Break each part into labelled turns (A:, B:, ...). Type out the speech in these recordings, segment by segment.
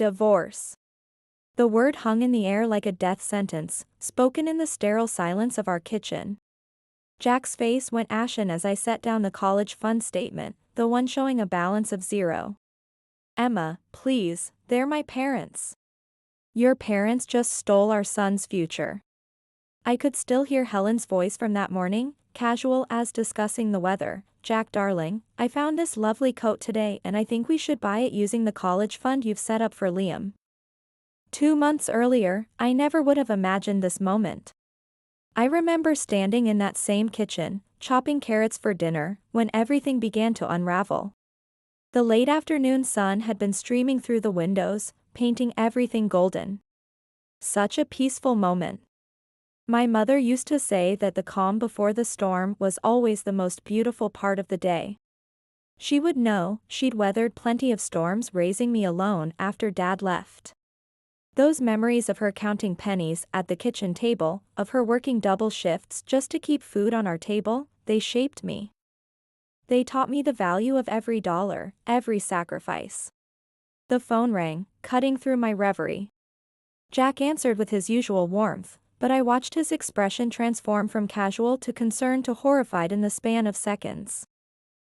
A: Divorce. The word hung in the air like a death sentence, spoken in the sterile silence of our kitchen. Jack's face went ashen as I set down the college fund statement, the one showing a balance of 0. Emma, please, they're my parents. Your parents just stole our son's future. I could still hear Helen's voice from that morning, casual as discussing the weather. Jack darling, I found this lovely coat today and I think we should buy it using the college fund you've set up for Liam. 2 months earlier, I never would have imagined this moment. I remember standing in that same kitchen, chopping carrots for dinner, when everything began to unravel. The late afternoon sun had been streaming through the windows, painting everything golden. Such a peaceful moment. My mother used to say that the calm before the storm was always the most beautiful part of the day. She would know, she'd weathered plenty of storms raising me alone after Dad left. Those memories of her counting pennies at the kitchen table, of her working double shifts just to keep food on our table, they shaped me. They taught me the value of every dollar, every sacrifice. The phone rang, cutting through my reverie. Jack answered with his usual warmth, but I watched his expression transform from casual to concerned to horrified in the span of seconds.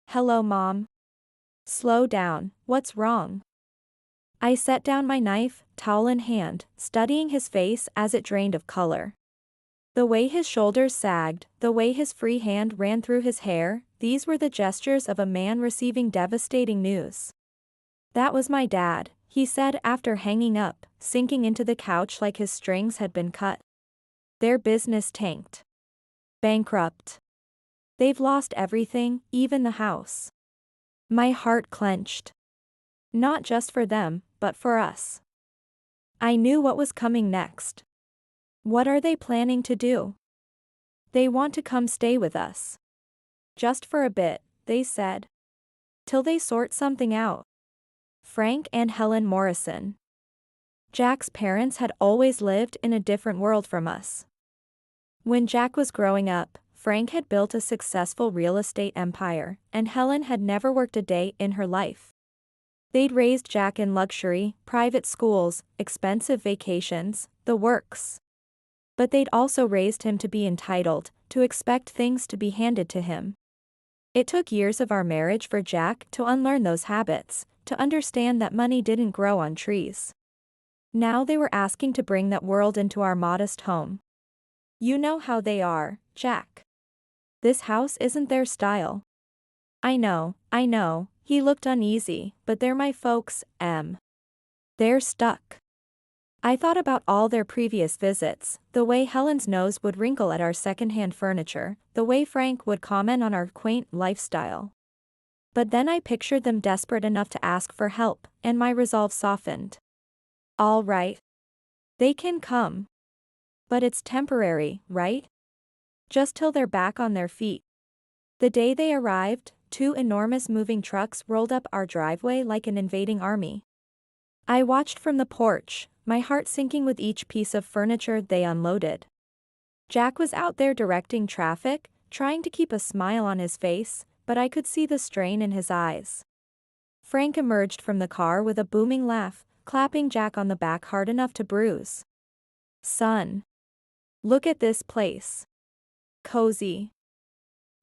A: Hello, Mom. Slow down, what's wrong? I set down my knife, towel in hand, studying his face as it drained of color. The way his shoulders sagged, the way his free hand ran through his hair, these were the gestures of a man receiving devastating news. That was my dad, he said after hanging up, sinking into the couch like his strings had been cut. Their business tanked. Bankrupt. They've lost everything, even the house. My heart clenched. Not just for them, but for us. I knew what was coming next. What are they planning to do? They want to come stay with us. Just for a bit, they said. Till they sort something out. Frank and Helen Morrison. Jack's parents had always lived in a different world from us. When Jack was growing up, Frank had built a successful real estate empire, and Helen had never worked a day in her life. They'd raised Jack in luxury, private schools, expensive vacations, the works. But they'd also raised him to be entitled, to expect things to be handed to him. It took years of our marriage for Jack to unlearn those habits, to understand that money didn't grow on trees. Now they were asking to bring that world into our modest home. You know how they are, Jack. This house isn't their style. I know, he looked uneasy, but they're my folks, Em. They're stuck. I thought about all their previous visits, the way Helen's nose would wrinkle at our secondhand furniture, the way Frank would comment on our quaint lifestyle. But then I pictured them desperate enough to ask for help, and my resolve softened. All right. They can come. But it's temporary, right? Just till they're back on their feet. The day they arrived, 2 enormous moving trucks rolled up our driveway like an invading army. I watched from the porch, my heart sinking with each piece of furniture they unloaded. Jack was out there directing traffic, trying to keep a smile on his face, but I could see the strain in his eyes. Frank emerged from the car with a booming laugh, clapping Jack on the back hard enough to bruise. Son. Look at this place. Cozy.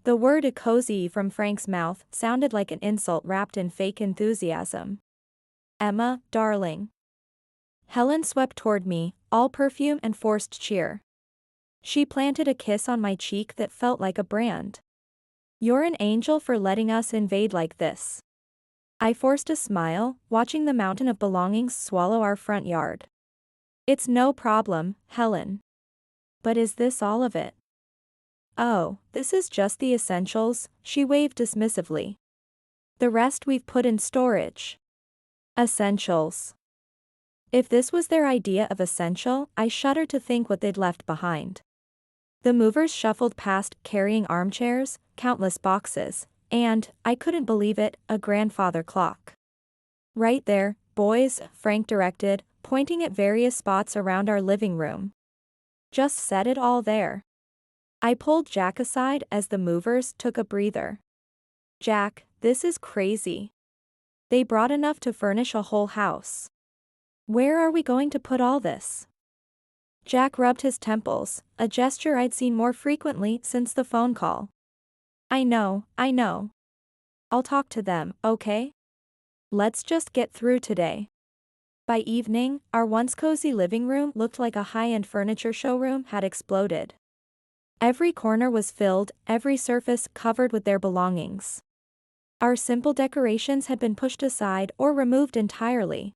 A: The word cozy from Frank's mouth sounded like an insult wrapped in fake enthusiasm. Emma, darling. Helen swept toward me, all perfume and forced cheer. She planted a kiss on my cheek that felt like a brand. You're an angel for letting us invade like this. I forced a smile, watching the mountain of belongings swallow our front yard. It's no problem, Helen. But is this all of it? Oh, this is just the essentials, she waved dismissively. The rest we've put in storage. Essentials. If this was their idea of essential, I shuddered to think what they'd left behind. The movers shuffled past, carrying armchairs, countless boxes, and, I couldn't believe it, a grandfather clock. Right there, boys, Frank directed, pointing at various spots around our living room. Just set it all there. I pulled Jack aside as the movers took a breather. Jack, this is crazy. They brought enough to furnish a whole house. Where are we going to put all this? Jack rubbed his temples, a gesture I'd seen more frequently since the phone call. I know. I'll talk to them, okay? Let's just get through today. By evening, our once cozy living room looked like a high-end furniture showroom had exploded. Every corner was filled, every surface covered with their belongings. Our simple decorations had been pushed aside or removed entirely.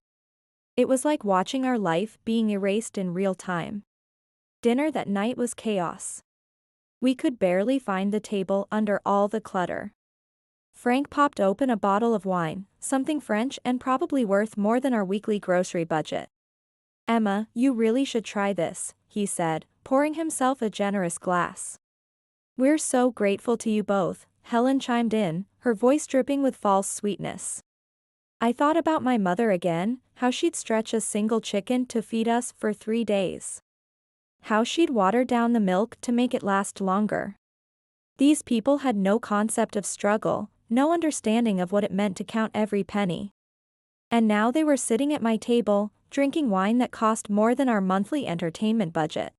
A: It was like watching our life being erased in real time. Dinner that night was chaos. We could barely find the table under all the clutter. Frank popped open a bottle of wine, something French and probably worth more than our weekly grocery budget. Emma, you really should try this, he said, pouring himself a generous glass. We're so grateful to you both, Helen chimed in, her voice dripping with false sweetness. I thought about my mother again, how she'd stretch a single chicken to feed us for 3 days. How she'd water down the milk to make it last longer. These people had no concept of struggle, no understanding of what it meant to count every penny. And now they were sitting at my table, drinking wine that cost more than our monthly entertainment budget.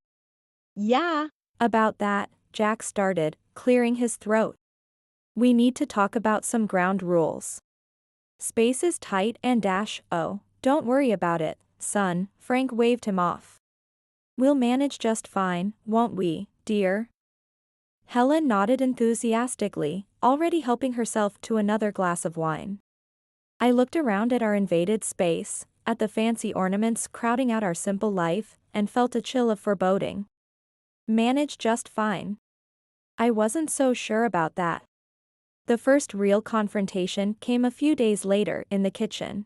A: Yeah, about that, Jack started, clearing his throat. We need to talk about some ground rules. Space is tight and oh, don't worry about it, son, Frank waved him off. We'll manage just fine, won't we, dear? Helen nodded enthusiastically, already helping herself to another glass of wine. I looked around at our invaded space, at the fancy ornaments crowding out our simple life, and felt a chill of foreboding. Manage just fine. I wasn't so sure about that. The first real confrontation came a few days later in the kitchen.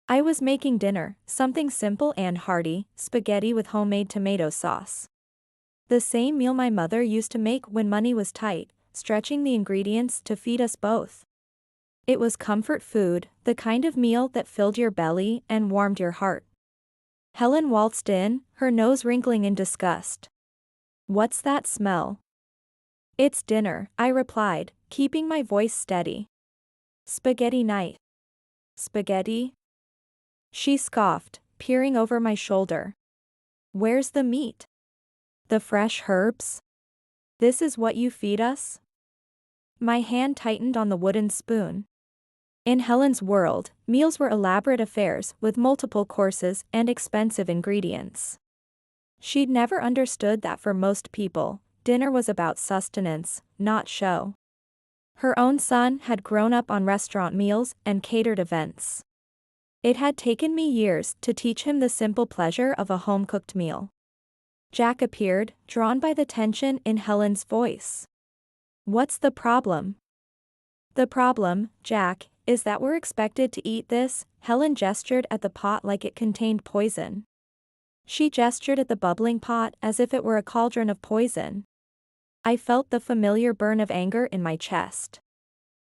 A: I was making dinner, something simple and hearty, spaghetti with homemade tomato sauce. The same meal my mother used to make when money was tight, stretching the ingredients to feed us both. It was comfort food, the kind of meal that filled your belly and warmed your heart. Helen waltzed in, her nose wrinkling in disgust. What's that smell? It's dinner, I replied, keeping my voice steady. Spaghetti night. Spaghetti? She scoffed, peering over my shoulder. Where's the meat? The fresh herbs? This is what you feed us? My hand tightened on the wooden spoon. In Helen's world, meals were elaborate affairs with multiple courses and expensive ingredients. She'd never understood that for most people, dinner was about sustenance, not show. Her own son had grown up on restaurant meals and catered events. It had taken me years to teach him the simple pleasure of a home-cooked meal. Jack appeared, drawn by the tension in Helen's voice. What's the problem? The problem, Jack, is that we're expected to eat this, Helen gestured at the pot like it contained poison. She gestured at the bubbling pot as if it were a cauldron of poison. I felt the familiar burn of anger in my chest.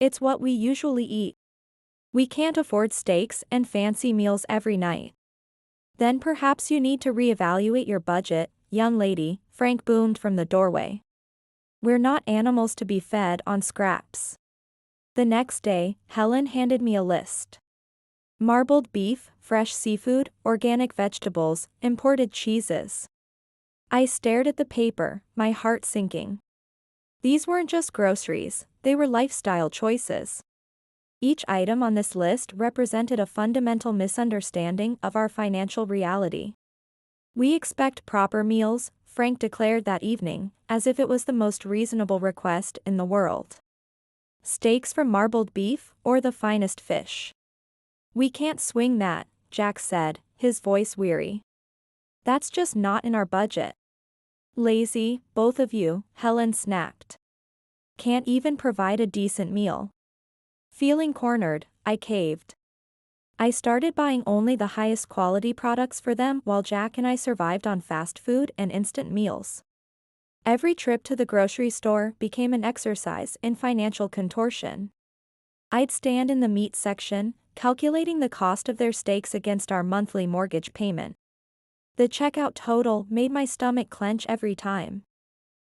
A: It's what we usually eat. We can't afford steaks and fancy meals every night. Then perhaps you need to reevaluate your budget, young lady, Frank boomed from the doorway. We're not animals to be fed on scraps. The next day, Helen handed me a list. Marbled beef, fresh seafood, organic vegetables, imported cheeses. I stared at the paper, my heart sinking. These weren't just groceries, they were lifestyle choices. Each item on this list represented a fundamental misunderstanding of our financial reality. We expect proper meals, Frank declared that evening, as if it was the most reasonable request in the world. Steaks from marbled beef, or the finest fish. We can't swing that, Jack said, his voice weary. That's just not in our budget. Lazy, both of you, Helen snapped. Can't even provide a decent meal. Feeling cornered, I caved. I started buying only the highest quality products for them while Jack and I survived on fast food and instant meals. Every trip to the grocery store became an exercise in financial contortion. I'd stand in the meat section, calculating the cost of their steaks against our monthly mortgage payment. The checkout total made my stomach clench every time.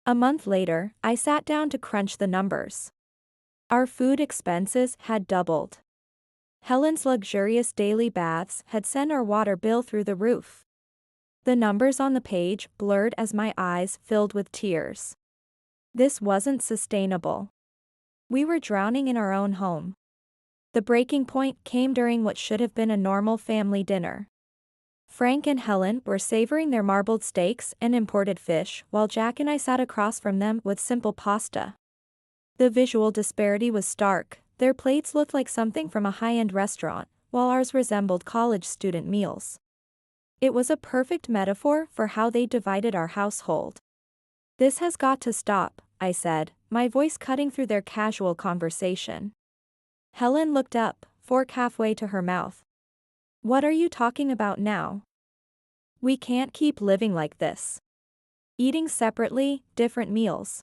A: A month later, I sat down to crunch the numbers. Our food expenses had doubled. Helen's luxurious daily baths had sent our water bill through the roof. The numbers on the page blurred as my eyes filled with tears. This wasn't sustainable. We were drowning in our own home. The breaking point came during what should have been a normal family dinner. Frank and Helen were savoring their marbled steaks and imported fish, while Jack and I sat across from them with simple pasta. The visual disparity was stark. Their plates looked like something from a high-end restaurant, while ours resembled college student meals. It was a perfect metaphor for how they divided our household. "This has got to stop," I said, my voice cutting through their casual conversation. Helen looked up, fork halfway to her mouth. "What are you talking about now? We can't keep living like this. Eating separately, different meals.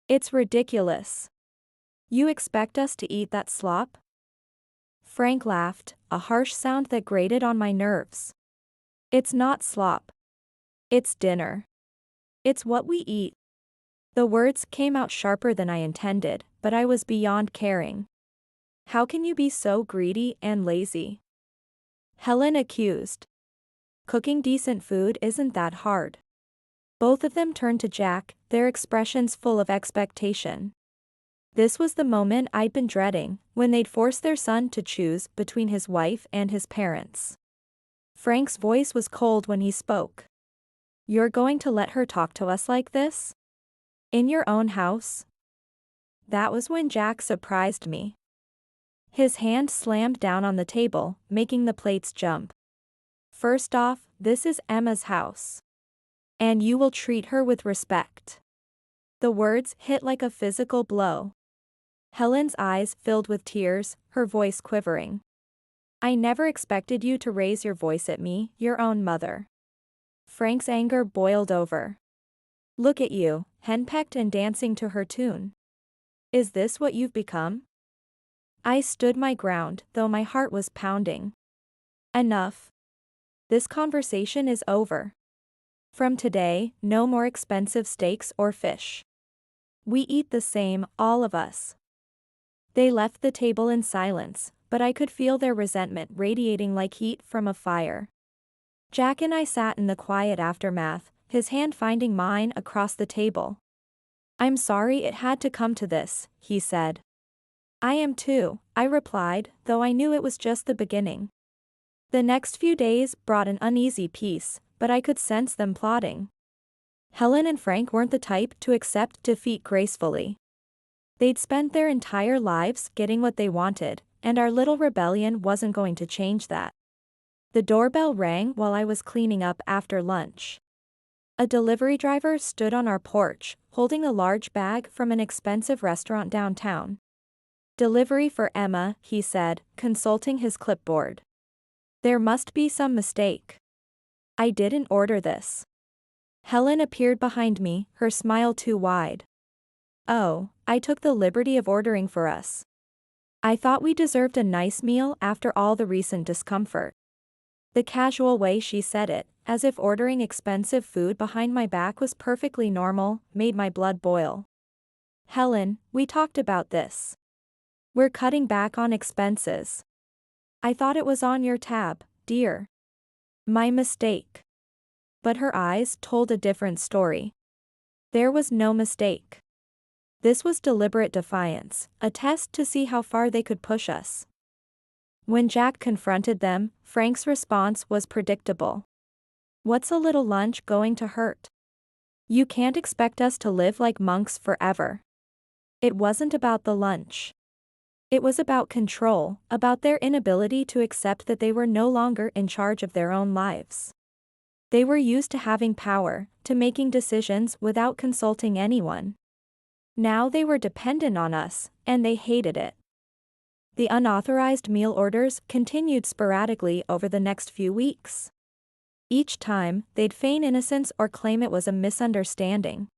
A: It's ridiculous. You expect us to eat that slop?" Frank laughed, a harsh sound that grated on my nerves. "It's not slop. It's dinner. It's what we eat." The words came out sharper than I intended, but I was beyond caring. "How can you be so greedy and lazy?" Helen accused. "Cooking decent food isn't that hard." Both of them turned to Jack, their expressions full of expectation. This was the moment I'd been dreading, when they'd force their son to choose between his wife and his parents. Frank's voice was cold when he spoke. "You're going to let her talk to us like this? In your own house?" That was when Jack surprised me. His hand slammed down on the table, making the plates jump. "First off, this is Emma's house. And you will treat her with respect." The words hit like a physical blow. Helen's eyes filled with tears, her voice quivering. "I never expected you to raise your voice at me, your own mother." Frank's anger boiled over. "Look at you, henpecked and dancing to her tune. Is this what you've become?" I stood my ground, though my heart was pounding. "Enough. This conversation is over. From today, no more expensive steaks or fish. We eat the same, all of us." They left the table in silence, but I could feel their resentment radiating like heat from a fire. Jack and I sat in the quiet aftermath, his hand finding mine across the table. "I'm sorry it had to come to this," he said. "I am too," I replied, though I knew it was just the beginning. The next few days brought an uneasy peace, but I could sense them plotting. Helen and Frank weren't the type to accept defeat gracefully. They'd spent their entire lives getting what they wanted, and our little rebellion wasn't going to change that. The doorbell rang while I was cleaning up after lunch. A delivery driver stood on our porch, holding a large bag from an expensive restaurant downtown. "Delivery for Emma," he said, consulting his clipboard. "There must be some mistake. I didn't order this." Helen appeared behind me, her smile too wide. "Oh, I took the liberty of ordering for us. I thought we deserved a nice meal after all the recent discomfort." The casual way she said it, as if ordering expensive food behind my back was perfectly normal, made my blood boil. "Helen, we talked about this. We're cutting back on expenses. I thought it was on your tab, dear." "My mistake." But her eyes told a different story. There was no mistake. This was deliberate defiance, a test to see how far they could push us. When Jack confronted them, Frank's response was predictable. "What's a little lunch going to hurt? You can't expect us to live like monks forever." It wasn't about the lunch. It was about control, about their inability to accept that they were no longer in charge of their own lives. They were used to having power, to making decisions without consulting anyone. Now they were dependent on us, and they hated it. The unauthorized meal orders continued sporadically over the next few weeks. Each time, they'd feign innocence or claim it was a misunderstanding.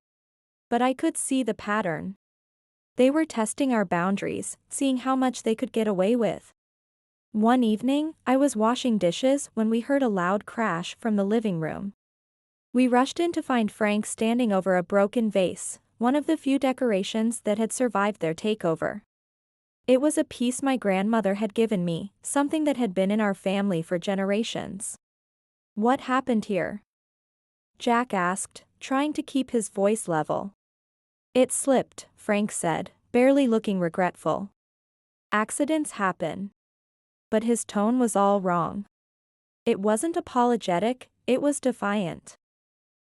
A: But I could see the pattern. They were testing our boundaries, seeing how much they could get away with. One evening, I was washing dishes when we heard a loud crash from the living room. We rushed in to find Frank standing over a broken vase, one of the few decorations that had survived their takeover. It was a piece my grandmother had given me, something that had been in our family for generations. What happened here? Jack asked, trying to keep his voice level. It slipped, Frank said, barely looking regretful. Accidents happen. But his tone was all wrong. It wasn't apologetic, it was defiant.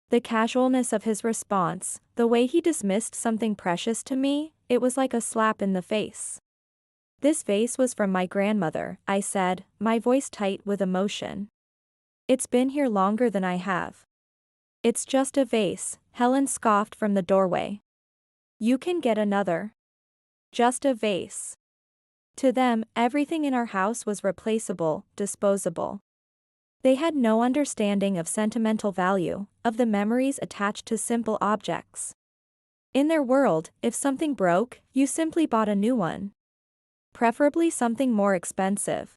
A: The casualness of his response, the way he dismissed something precious to me, it was like a slap in the face. This vase was from my grandmother, I said, my voice tight with emotion. It's been here longer than I have. It's just a vase, Helen scoffed from the doorway. You can get another. Just a vase. To them, everything in our house was replaceable, disposable. They had no understanding of sentimental value, of the memories attached to simple objects. In their world, if something broke, you simply bought a new one. Preferably something more expensive.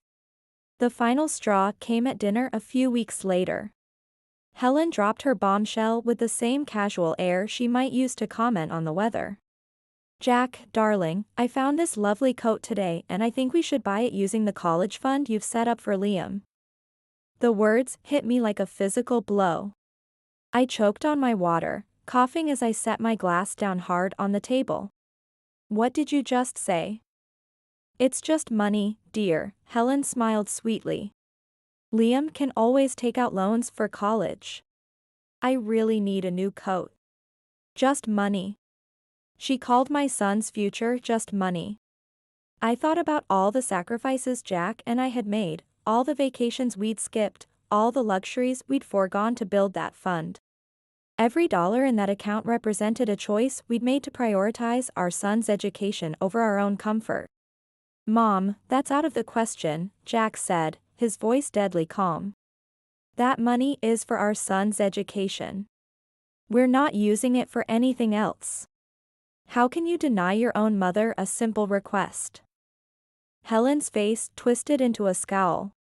A: The final straw came at dinner a few weeks later. Helen dropped her bombshell with the same casual air she might use to comment on the weather. Jack, darling, I found this lovely coat today and I think we should buy it using the college fund you've set up for Liam. The words hit me like a physical blow. I choked on my water, coughing as I set my glass down hard on the table. What did you just say? It's just money, dear, Helen smiled sweetly. Liam can always take out loans for college. I really need a new coat. Just money. She called my son's future just money. I thought about all the sacrifices Jack and I had made, all the vacations we'd skipped, all the luxuries we'd foregone to build that fund. Every dollar in that account represented a choice we'd made to prioritize our son's education over our own comfort. Mom, that's out of the question, Jack said, his voice deadly calm. That money is for our son's education. We're not using it for anything else. How can you deny your own mother a simple request? Helen's face twisted into a scowl.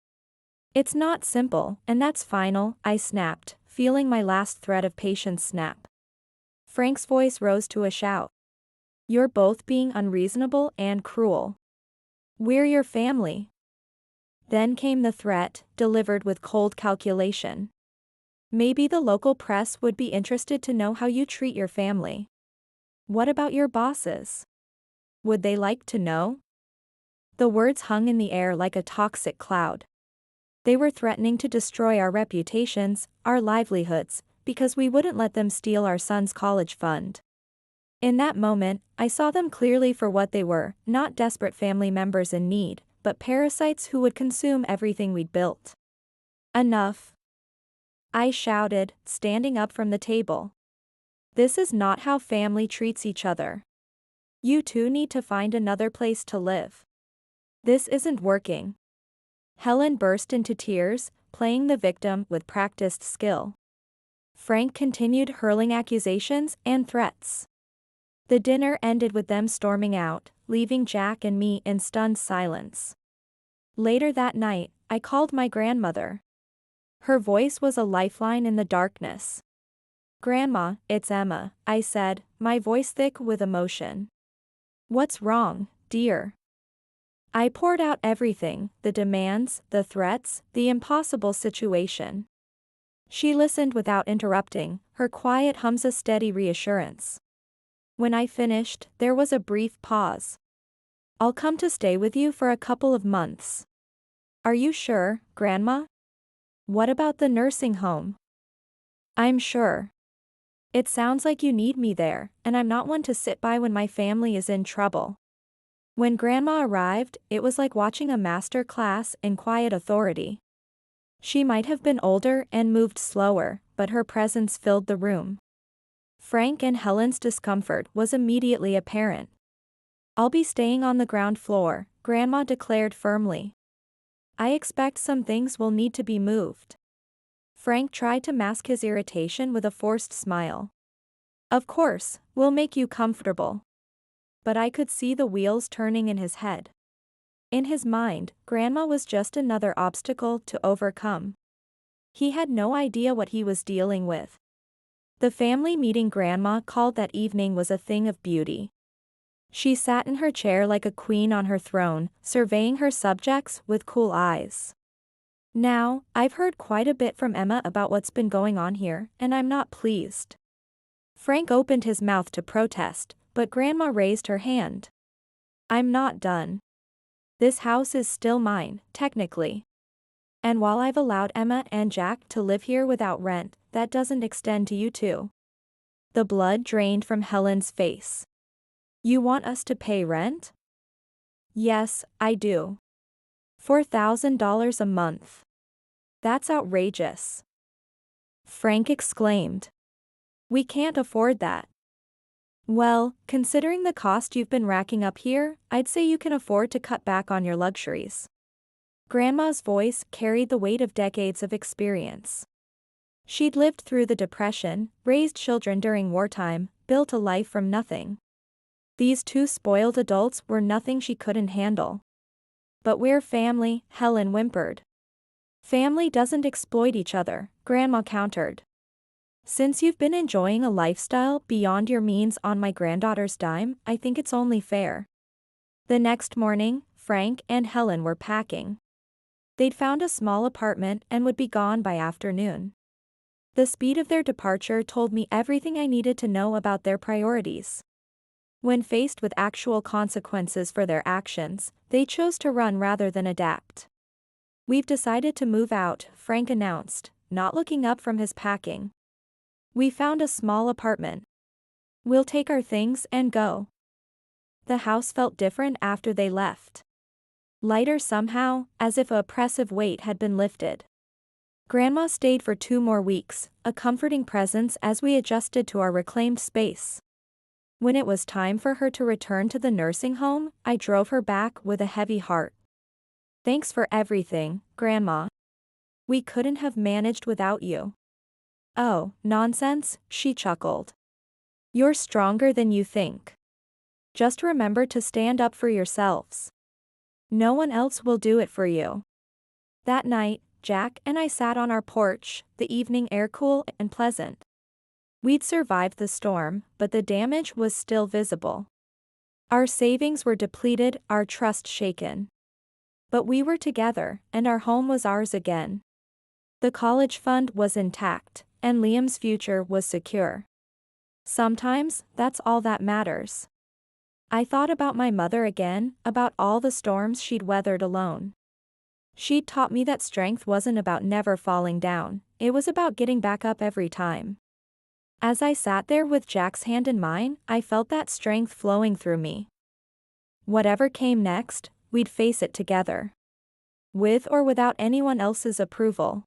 A: It's not simple, and that's final, I snapped, feeling my last thread of patience snap. Frank's voice rose to a shout. You're both being unreasonable and cruel. We're your family. Then came the threat, delivered with cold calculation. Maybe the local press would be interested to know how you treat your family. What about your bosses? Would they like to know? The words hung in the air like a toxic cloud. They were threatening to destroy our reputations, our livelihoods, because we wouldn't let them steal our son's college fund. In that moment, I saw them clearly for what they were, not desperate family members in need, but parasites who would consume everything we'd built. Enough. I shouted, standing up from the table. This is not how family treats each other. You two need to find another place to live. This isn't working. Helen burst into tears, playing the victim with practiced skill. Frank continued hurling accusations and threats. The dinner ended with them storming out, leaving Jack and me in stunned silence. Later that night, I called my grandmother. Her voice was a lifeline in the darkness. Grandma, it's Emma, I said, my voice thick with emotion. What's wrong, dear? I poured out everything, the demands, the threats, the impossible situation. She listened without interrupting, her quiet hums a steady reassurance. When I finished, there was a brief pause. I'll come to stay with you for a couple of months. Are you sure, Grandma? What about the nursing home? I'm sure. It sounds like you need me there, and I'm not one to sit by when my family is in trouble. When Grandma arrived, it was like watching a master class in quiet authority. She might have been older and moved slower, but her presence filled the room. Frank and Helen's discomfort was immediately apparent. I'll be staying on the ground floor, Grandma declared firmly. I expect some things will need to be moved. Frank tried to mask his irritation with a forced smile. Of course, we'll make you comfortable. But I could see the wheels turning in his head. In his mind, Grandma was just another obstacle to overcome. He had no idea what he was dealing with. The family meeting Grandma called that evening was a thing of beauty. She sat in her chair like a queen on her throne, surveying her subjects with cool eyes. Now, I've heard quite a bit from Emma about what's been going on here, and I'm not pleased. Frank opened his mouth to protest, but Grandma raised her hand. I'm not done. This house is still mine, technically. And while I've allowed Emma and Jack to live here without rent, that doesn't extend to you too. The blood drained from Helen's face. You want us to pay rent? Yes, I do. $4,000 a month. That's outrageous. Frank exclaimed. We can't afford that. Well, considering the cost you've been racking up here, I'd say you can afford to cut back on your luxuries. Grandma's voice carried the weight of decades of experience. She'd lived through the Depression, raised children during wartime, built a life from nothing. These two spoiled adults were nothing she couldn't handle. But we're family, Helen whimpered. Family doesn't exploit each other, Grandma countered. Since you've been enjoying a lifestyle beyond your means on my granddaughter's dime, I think it's only fair. The next morning, Frank and Helen were packing. They'd found a small apartment and would be gone by afternoon. The speed of their departure told me everything I needed to know about their priorities. When faced with actual consequences for their actions, they chose to run rather than adapt. We've decided to move out, Frank announced, not looking up from his packing. We found a small apartment. We'll take our things and go. The house felt different after they left. Lighter somehow, as if a oppressive weight had been lifted. Grandma stayed for 2 more weeks, a comforting presence as we adjusted to our reclaimed space. When it was time for her to return to the nursing home, I drove her back with a heavy heart. Thanks for everything, Grandma. We couldn't have managed without you. Oh, nonsense, she chuckled. You're stronger than you think. Just remember to stand up for yourselves. No one else will do it for you. That night, Jack and I sat on our porch, the evening air cool and pleasant. We'd survived the storm, but the damage was still visible. Our savings were depleted, our trust shaken. But we were together, and our home was ours again. The college fund was intact, and Liam's future was secure. Sometimes, that's all that matters. I thought about my mother again, about all the storms she'd weathered alone. She'd taught me that strength wasn't about never falling down, it was about getting back up every time. As I sat there with Jack's hand in mine, I felt that strength flowing through me. Whatever came next, we'd face it together. With or without anyone else's approval.